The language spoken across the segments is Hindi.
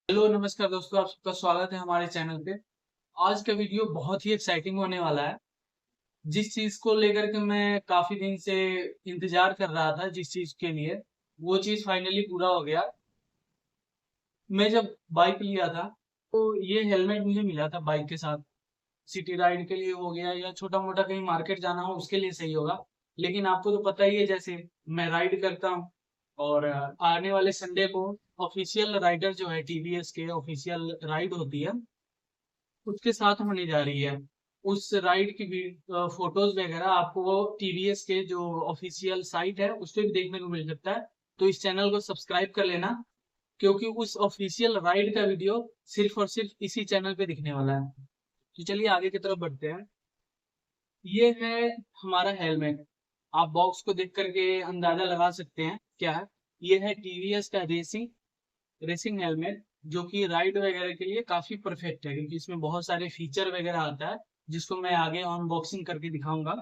हेलो नमस्कार दोस्तों, आप सबका स्वागत है हमारे चैनल पे। आज का वीडियो बहुत ही एक्साइटिंग होने वाला है। जिस चीज को लेकर के मैं काफी दिन से इंतजार कर रहा था, जिस चीज के लिए, वो चीज फाइनली पूरा हो गया। मैं जब बाइक लिया था तो ये हेलमेट मुझे मिला था बाइक के साथ। सिटी राइड के लिए हो गया या छोटा मोटा कहीं मार्केट जाना हो उसके लिए सही होगा। लेकिन आपको तो पता ही है, जैसे मैं राइड करता हूँ और आने वाले संडे को ऑफिशियल राइडर जो है टीवीएस के ऑफिशियल राइड होती है, उसके साथ होने जा रही है। उस राइड की भी फोटोज वगैरह आपको वो टीवीएस के जो ऑफिशियल साइट है उस पर भी देखने को मिल सकता है। तो इस चैनल को सब्सक्राइब कर लेना, क्योंकि उस ऑफिशियल राइड का वीडियो सिर्फ और सिर्फ इसी चैनल पे दिखने वाला है। तो चलिए आगे की तरफ बढ़ते हैं। ये है हमारा हेलमेट। आप बॉक्स को देख करके अंदाजा लगा सकते हैं क्या है। ये है टीवीएस का रेसिंग रेसिंग हेलमेट, जो कि राइड वगैरह के लिए काफी परफेक्ट है, क्योंकि इसमें बहुत सारे फीचर वगैरह आता है जिसको मैं आगे अनबॉक्सिंग करके दिखाऊंगा।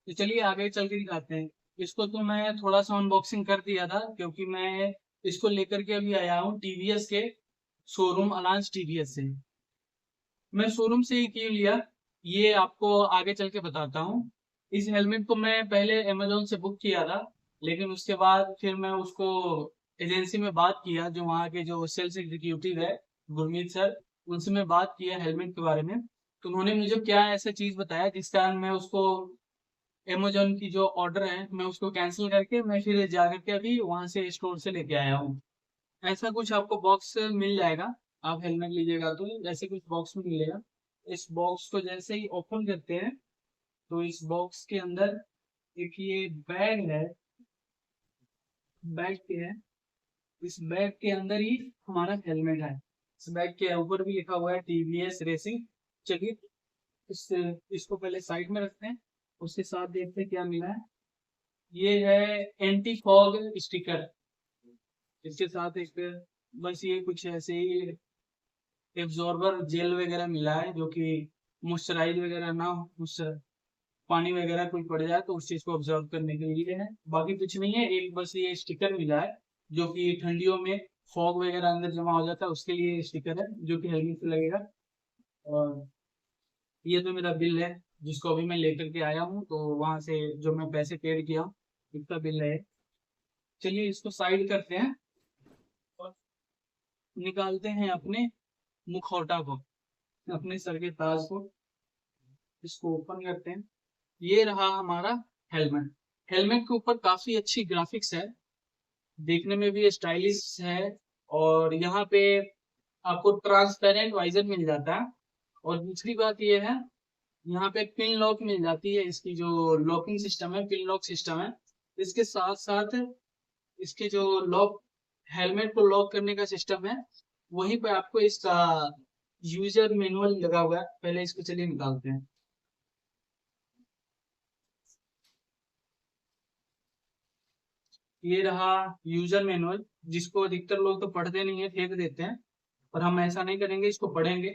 तो चलिए आगे चल के दिखाते हैं। इसको तो मैं थोड़ा सा अनबॉक्सिंग कर दिया था, क्योंकि मैं इसको लेकर के अभी आया हूँ टीवीएस के शोरूम अलायंस टीवीएस से। मैं शोरूम से ही क्यों लिया, ये आपको आगे चल के बताता हूँ। इस हेलमेट को मैं पहले अमेजोन से बुक किया था, लेकिन उसके बाद फिर मैं उसको एजेंसी में बात किया, जो वहाँ के जो सेल्स एग्जीक्यूटिव है गुरमीत सर, उनसे मैं बात किया हेलमेट के बारे में। तो उन्होंने मुझे क्या ऐसा चीज बताया जिस कारण मैं उसको अमेजोन की जो ऑर्डर है मैं उसको कैंसिल करके मैं फिर जा करके अभी वहां से स्टोर से लेके आया हूँ। ऐसा कुछ आपको बॉक्स मिल जाएगा। आप हेलमेट लीजिएगा तो ऐसे कुछ बॉक्स में मिलेगा। इस बॉक्स को जैसे ही ओपन करते हैं तो इस बॉक्स के अंदर एक ये बैग है। बैग के है, इस बैग के अंदर ही हमारा हेलमेट है। इस बैग के ऊपर भी लिखा हुआ है टीवीएस रेसिंग। चलिए इस इसको पहले साइड में रखते हैं, उसके साथ देखते हैं क्या मिला है। ये है एंटी फॉग स्टिकर। इसके साथ एक बस ये कुछ ऐसे ही एब्जॉर्बर जेल वगैरह मिला है, जो कि मॉइस्चराइज वगैरह ना हो, उस पानी वगैरह कोई पड़ जाए तो उस चीज को ऑब्जर्व करने के लिए है। बाकी कुछ नहीं है, एक बस ये स्टिकर मिला है जो कि ठंडियों में फॉग वगैरह अंदर जमा हो जाता है उसके लिए स्टिकर है, जो कि हेलमेट पे लगेगा। और ये तो मेरा बिल है जिसको अभी मैं लेकर के आया हूँ, तो वहां से जो मैं पैसे पेड किया हूँ इसका बिल है। चलिए इसको साइड करते हैं और निकालते हैं अपने मुखौटा को, अपने सर के ताज को। इसको ओपन करते हैं। ये रहा हमारा हेलमेट। हेलमेट के ऊपर काफी अच्छी ग्राफिक्स है, देखने में भी स्टाइलिश है। और यहाँ पे आपको ट्रांसपेरेंट वाइजर मिल जाता है। और दूसरी बात ये है, यहाँ पे पिन लॉक मिल जाती है। इसकी जो लॉकिंग सिस्टम है, पिन लॉक सिस्टम है। इसके साथ साथ इसके जो लॉक, हेलमेट को लॉक करने का सिस्टम है, वहीं पे आपको इसका यूजर मैनुअल लगा हुआ है। पहले इसको चलिए निकालते हैं। ये रहा यूजर मैनुअल, जिसको अधिकतर लोग तो पढ़ते नहीं है, फेंक देते हैं। पर हम ऐसा नहीं करेंगे, इसको पढ़ेंगे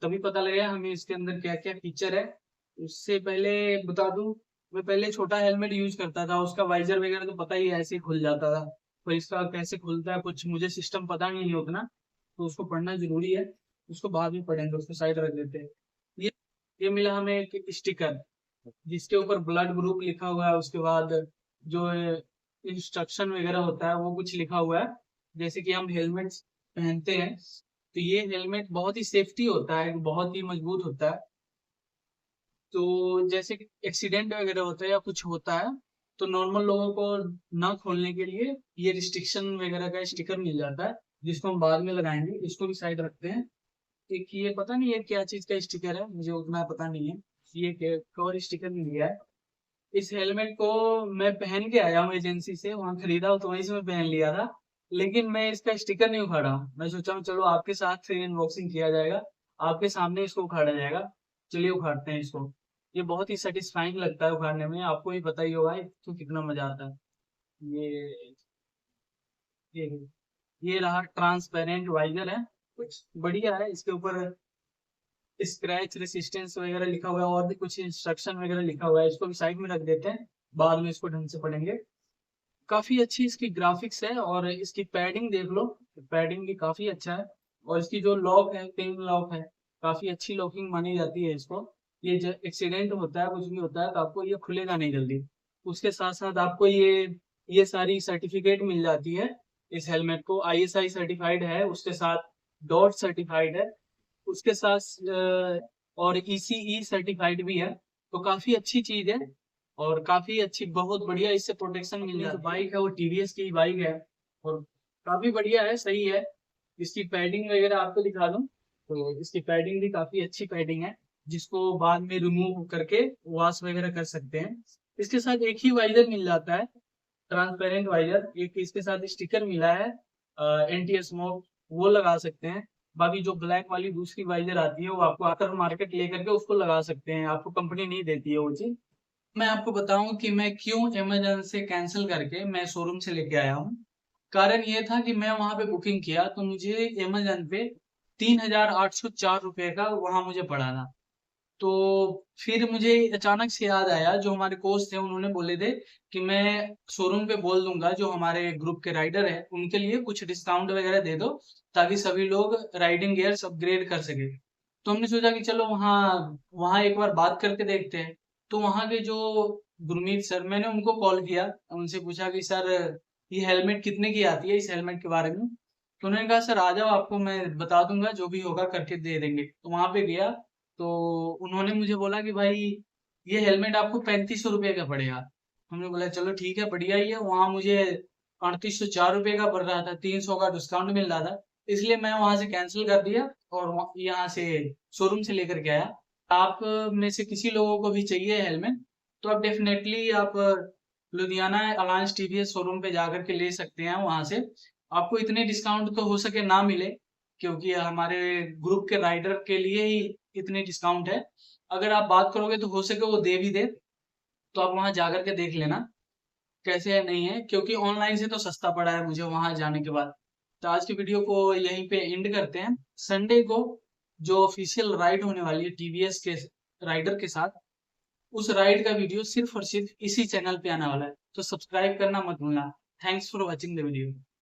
तभी पता लगेगा हमें इसके अंदर क्या क्या फीचर है। उससे पहले बता दूं, मैं पहले छोटा हेलमेट यूज करता था, उसका वाइजर वगैरह तो पता ही है, ऐसे ही खुल जाता था। पर इसका कैसे खुलता है कुछ मुझे सिस्टम पता नहीं है उतना, तो उसको पढ़ना जरूरी है। उसको बाद में पढ़ेंगे, उसको साइड रख देते हैं। ये ये मिला हमें एक स्टिकर, जिसके ऊपर ब्लड ग्रुप लिखा हुआ है। उसके बाद जो इंस्ट्रक्शन वगैरह होता है वो कुछ लिखा हुआ है। जैसे कि हम हेलमेट पहनते हैं, तो ये हेलमेट बहुत ही सेफ्टी होता है, बहुत ही मजबूत होता है। तो जैसे कि एक्सीडेंट वगैरह होता है या कुछ होता है, तो नॉर्मल लोगों को ना खोलने के लिए ये रिस्ट्रिक्शन वगैरह का स्टिकर मिल जाता है, जिसको हम बाद में लगाएंगे। इसको भी साइड रखते हैं। एक ये पता नहीं है क्या चीज का स्टिकर है, मुझे उतना पता नहीं है। ये कवर स्टिकर मिल गया है। इस हेलमेट को मैं पहन के आया हूँ एजेंसी से, वहां खरीदा हो तो वहीं से मैं पहन लिया था। लेकिन मैं इसका स्टिकर नहीं उखाड़ा हूँ। मैं सोचा हूँ चलो आपके साथ फिर अनबॉक्सिंग किया जाएगा, आपके सामने इसको उखाड़ा जाएगा। चलिए उखाड़ते हैं इसको। ये बहुत ही सेटिस्फाइंग लगता है उखाड़ने में, आपको भी पता ही होगा इसको कितना मजा आता है। ये ये ये रहा ट्रांसपेरेंट वाइजर है, कुछ बढ़िया है। इसके ऊपर स्क्रैच रेसिस्टेंस वगैरह लिखा हुआ है और भी कुछ इंस्ट्रक्शन वगैरह लिखा हुआ है। इसको भी साइड में रख देते हैं, बाद में इसको ढंग से पढ़ेंगे। काफी अच्छी इसकी ग्राफिक्स है और इसकी पैडिंग देख लो, पैडिंग भी काफी अच्छा है। और इसकी जो लॉक है, पिन लॉक है, काफी अच्छी लॉकिंग मानी जाती है इसको। ये जब एक्सीडेंट होता है, कुछ भी होता है, तो आपको ये खुलेगा नहीं जल्दी। उसके साथ साथ आपको ये सारी सर्टिफिकेट मिल जाती है। इस हेलमेट को ISI सर्टिफाइड है, उसके साथ डॉट सर्टिफाइड है, उसके साथ और ECE सर्टिफाइड भी है। तो काफी अच्छी चीज है और काफी अच्छी, बहुत बढ़िया इससे प्रोटेक्शन मिल जाती है। बाइक है वो TVS की बाइक है और काफी बढ़िया है, सही है। इसकी पैडिंग वगैरह आपको दिखा दूं तो इसकी पैडिंग भी काफी अच्छी पैडिंग है, जिसको बाद में रिमूव करके वॉश वगैरह कर सकते हैं। इसके साथ एक ही वाइजर मिल जाता है, ट्रांसपेरेंट वाइजर। एक इसके साथ स्टिकर मिला है एंटी स्मोक, वो लगा सकते हैं। बाकी जो ब्लैक वाली दूसरी वाइजर आती है वो आपको आकर मार्केट लेकर के उसको लगा सकते हैं, आपको कंपनी नहीं देती है वो चीज। मैं आपको बताऊं कि मैं क्यों अमेजन से कैंसिल करके मैं शोरूम से लेके आया हूँ। कारण ये था कि मैं वहां पे बुकिंग किया तो मुझे अमेजन पे 3,804 रुपए का वहां मुझे पड़ा था। तो फिर मुझे अचानक से याद आया, जो हमारे कोच थे उन्होंने बोले थे कि मैं शोरूम पे बोल दूंगा, जो हमारे ग्रुप के राइडर है उनके लिए कुछ डिस्काउंट वगैरह दे दो, ताकि सभी लोग राइडिंग गियर्स अपग्रेड कर सके। तो हमने सोचा कि चलो वहाँ वहाँ एक बार बात करके देखते हैं। तो वहाँ के जो गुरमीत सर, मैंने उनको कॉल किया, उनसे पूछा कि सर ये हेलमेट कितने की आती है, इस हेलमेट के बारे में। तो उन्होंने कहा सर आ जाओ, आपको मैं बता दूंगा, जो भी होगा करके दे देंगे। तो वहां पे गया तो उन्होंने मुझे बोला कि भाई ये हेलमेट आपको 3500 रुपये का पड़ेगा। हमने बोला चलो ठीक है, बढ़िया ही है। वहाँ मुझे 3804 रुपये का पड़ रहा था, 300 का डिस्काउंट मिल रहा था। इसलिए मैं वहां से कैंसिल कर दिया और यहाँ से शोरूम से लेकर के आया। आप में से किसी लोगों को भी चाहिए हेलमेट तो आप डेफिनेटली आप लुधियाना अलायंस TVS शोरूम पे जाकर के ले सकते हैं। वहां से आपको इतने डिस्काउंट तो हो सके ना मिले, क्योंकि हमारे ग्रुप के राइडर के लिए ही इतने डिस्काउंट है। अगर आप बात करोगे तो हो सके वो दे भी दे, तो आप वहां जाकर के देख लेना कैसे है नहीं है, क्योंकि ऑनलाइन से तो सस्ता पड़ा है मुझे वहां जाने के बाद। तो आज की वीडियो को यहीं पे एंड करते हैं। संडे को जो ऑफिशियल राइड होने वाली है TVS के राइडर के साथ, उस राइड का वीडियो सिर्फ और सिर्फ इसी चैनल पे आने वाला है। तो सब्सक्राइब करना मत भूलना। Thanks for watching the video.